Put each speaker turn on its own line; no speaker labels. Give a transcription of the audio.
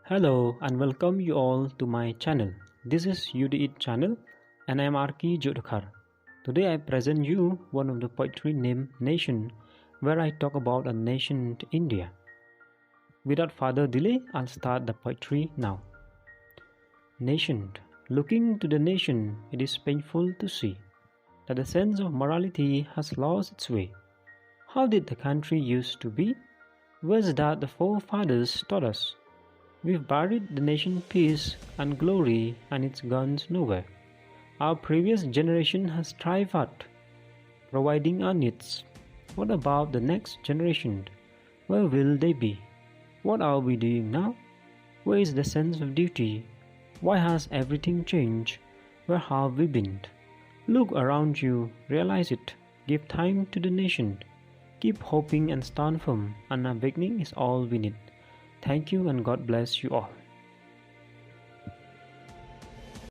Hello and welcome you all to my channel. This is UDIT channel and I am Arki. Today I present you one of the poetry named Nation, where I talk about a nation India. Without further delay, I'll start the poetry now. Nation. Looking to the nation, it is painful to see that the sense of morality has lost its way. How did the country used to be? Was that the forefathers taught us? We've buried the nation peace and glory and its guns nowhere. Our previous generation has thrived hard, providing our needs. What about the next generation? Where will they be? What are we doing now? Where is the sense of duty? Why has everything changed? Where have we been? Look around you, realize it. Give time to the nation. Keep hoping and stand firm, and a beginning is all we need. Thank you and God bless you all.